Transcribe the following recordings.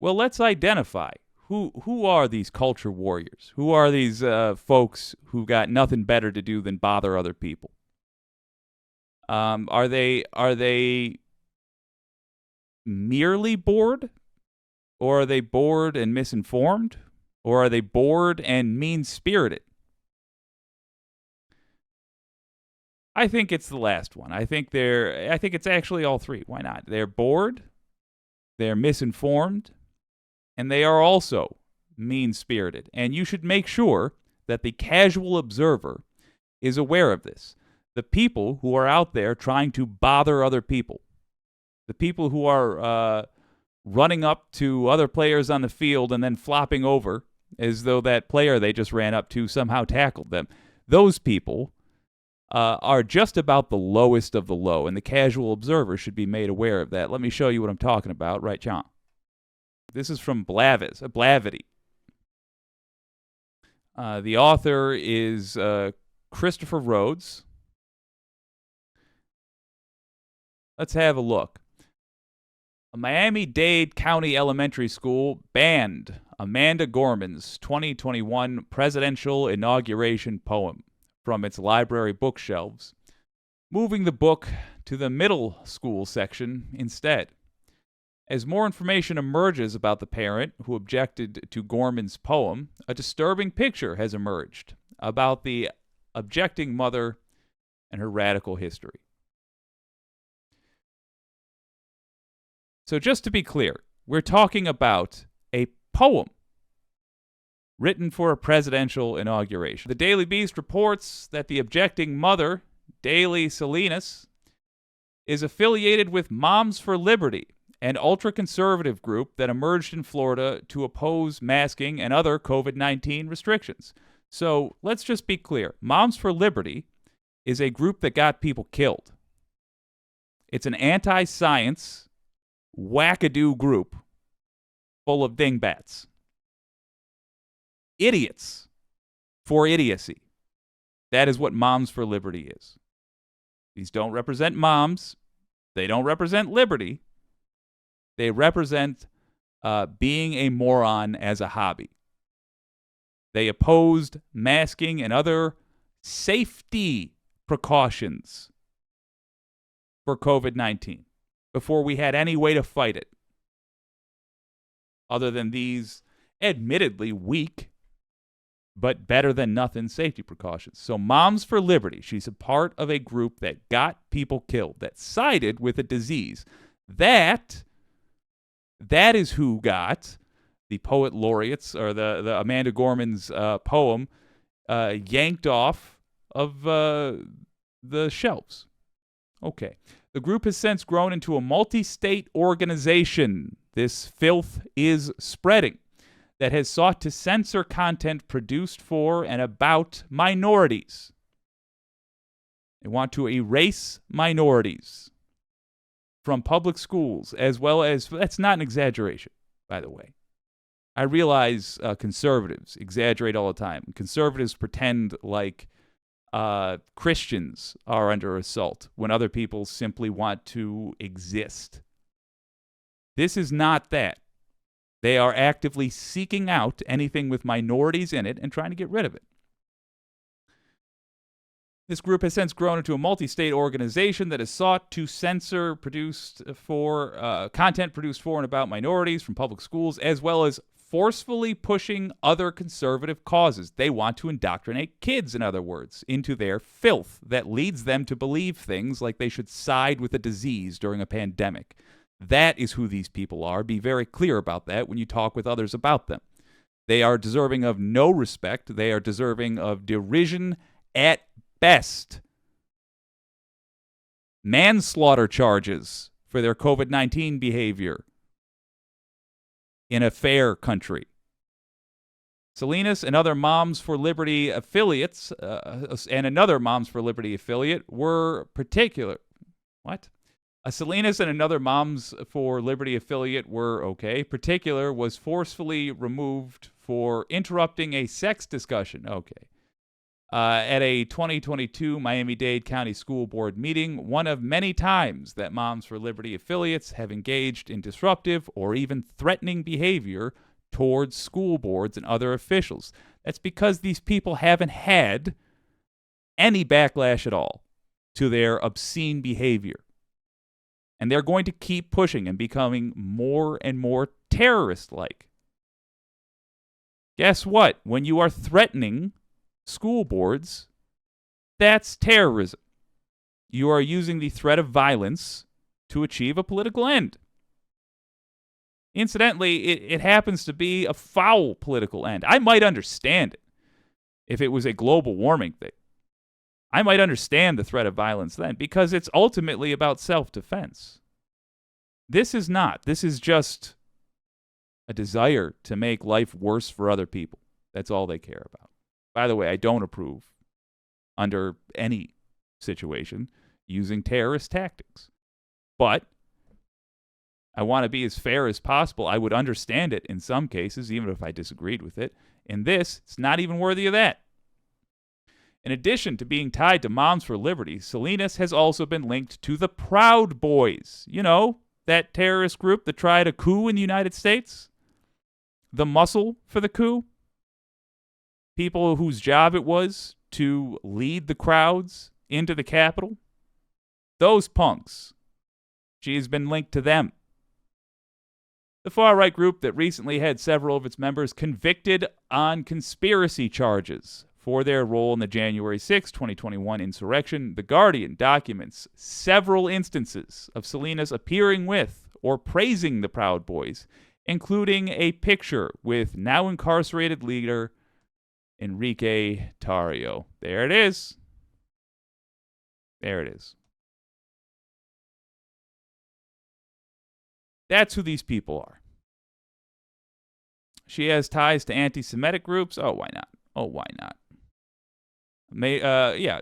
Well, let's identify who are these culture warriors? Who are these folks who got nothing better to do than bother other people? Are they merely bored, or are they bored and misinformed, or are they bored and mean spirited? I think it's the last one. I think it's actually all three. Why not? They're bored, they're misinformed, and they are also mean-spirited. And you should make sure that the casual observer is aware of this. The people who are out there trying to bother other people, the people who are running up to other players on the field and then flopping over as though that player they just ran up to somehow tackled them, those people are just about the lowest of the low, and the casual observer should be made aware of that. Let me show you what I'm talking about right now. This is from Blavity. The author is Christopher Rhodes. Let's have a look. A Miami-Dade County Elementary School banned Amanda Gorman's 2021 presidential inauguration poem from its library bookshelves, moving the book to the middle school section instead. As more information emerges about the parent who objected to Gorman's poem, a disturbing picture has emerged about the objecting mother and her radical history. So just to be clear, we're talking about a poem written for a presidential inauguration. The Daily Beast reports that the objecting mother, Daily Salinas, is affiliated with Moms for Liberty, an ultra-conservative group that emerged in Florida to oppose masking and other COVID-19 restrictions. So let's just be clear. Moms for Liberty is a group that got people killed. It's an anti-science, wackadoo group full of dingbats. Idiots for idiocy. That is what Moms for Liberty is. These don't represent moms. They don't represent liberty. They represent being a moron as a hobby. They opposed masking and other safety precautions for COVID-19 before we had any way to fight it, other than these admittedly weak but better than nothing safety precautions. So Moms for Liberty, she's a part of a group that got people killed, that sided with a disease. That is who got the poet laureates, or the Amanda Gorman's poem, yanked off of the shelves. Okay. The group has since grown into a multi-state organization. This filth is spreading, that has sought to censor content produced for and about minorities. They want to erase minorities from public schools, as well as, that's not an exaggeration, by the way. I realize conservatives exaggerate all the time. Conservatives pretend like Christians are under assault when other people simply want to exist. This is not that. They are actively seeking out anything with minorities in it and trying to get rid of it. This group has since grown into a multi-state organization that has sought to censor content produced for and about minorities from public schools, as well as forcefully pushing other conservative causes. They want to indoctrinate kids, in other words, into their filth that leads them to believe things like they should side with a disease during a pandemic. That is who these people are. Be very clear about that when you talk with others about them. They are deserving of no respect. They are deserving of derision at best. Manslaughter charges for their COVID-19 behavior in a fair country. Salinas and other Moms for Liberty affiliates, and another Moms for Liberty affiliate were particular. What? Salinas and another Moms for Liberty affiliate were okay. Particular was forcefully removed for interrupting a sex discussion. Okay. At a 2022 Miami-Dade County School Board meeting, one of many times that Moms for Liberty affiliates have engaged in disruptive or even threatening behavior towards school boards and other officials. That's because these people haven't had any backlash at all to their obscene behavior. And they're going to keep pushing and becoming more and more terrorist-like. Guess what? When you are threatening school boards, that's terrorism. You are using the threat of violence to achieve a political end. Incidentally, it happens to be a foul political end. I might understand it if it was a global warming thing. I might understand the threat of violence then, because it's ultimately about self-defense. This is not. This is just a desire to make life worse for other people. That's all they care about. By the way, I don't approve, under any situation, using terrorist tactics. But I want to be as fair as possible. I would understand it in some cases, even if I disagreed with it. In this, it's not even worthy of that. In addition to being tied to Moms for Liberty, Salinas has also been linked to the Proud Boys. You know, that terrorist group that tried a coup in the United States? The muscle for the coup? People whose job it was to lead the crowds into the Capitol? Those punks. She has been linked to them. The far-right group that recently had several of its members convicted on conspiracy charges for their role in the January 6, 2021 insurrection. The Guardian documents several instances of Salinas appearing with or praising the Proud Boys, including a picture with now incarcerated leader Enrique Tarrio. There it is. There it is. That's who these people are. She has ties to anti-Semitic groups. Oh, why not? Oh, why not?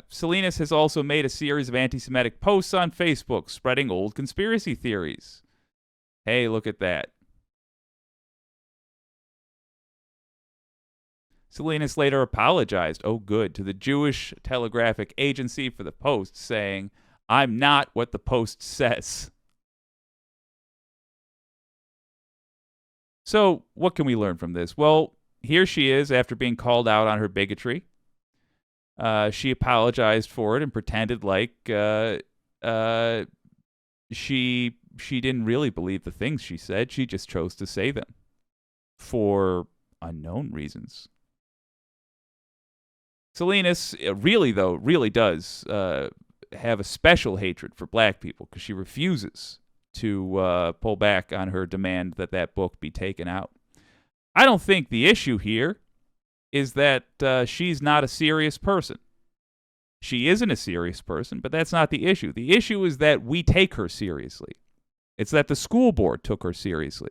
Salinas has also made a series of anti-Semitic posts on Facebook spreading old conspiracy theories. Hey, look at that. Salinas later apologized, oh good, to the Jewish Telegraphic Agency for the post, saying, "I'm not what the post says." So, what can we learn from this? Well, here she is after being called out on her bigotry. She apologized for it and pretended like she didn't really believe the things she said. She just chose to say them for unknown reasons. Salinas really does have a special hatred for black people because she refuses to pull back on her demand that that book be taken out. I don't think the issue here is that she's not a serious person. She isn't a serious person, but that's not the issue. The issue is that we take her seriously. It's that the school board took her seriously.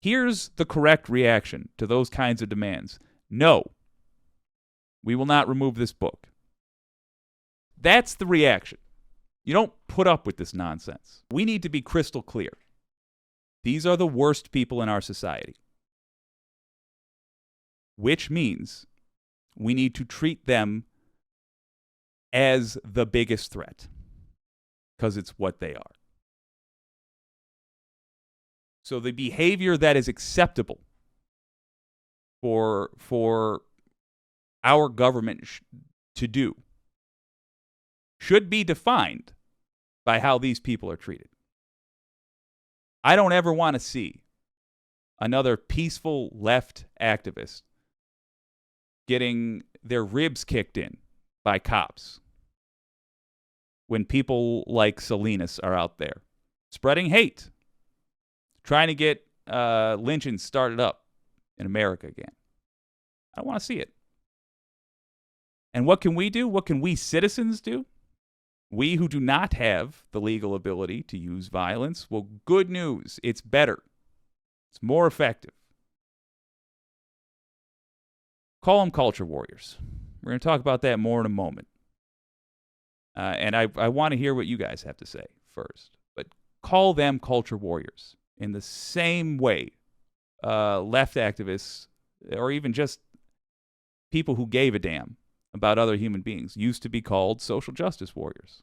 Here's the correct reaction to those kinds of demands. No, we will not remove this book. That's the reaction. You don't put up with this nonsense. We need to be crystal clear. These are the worst people in our society. Which means we need to treat them as the biggest threat. Because it's what they are. So the behavior that is acceptable for our government to do should be defined by how these people are treated. I don't ever want to see another peaceful left activist getting their ribs kicked in by cops when people like Salinas are out there spreading hate, trying to get lynchings started up in America again. I don't want to see it. And what can we do? What can we citizens do? We who do not have the legal ability to use violence, well, good news. It's better. It's more effective. Call them culture warriors. We're going to talk about that more in a moment. And I want to hear what you guys have to say first. But call them culture warriors in the same way left activists or even just people who gave a damn about other human beings used to be called social justice warriors.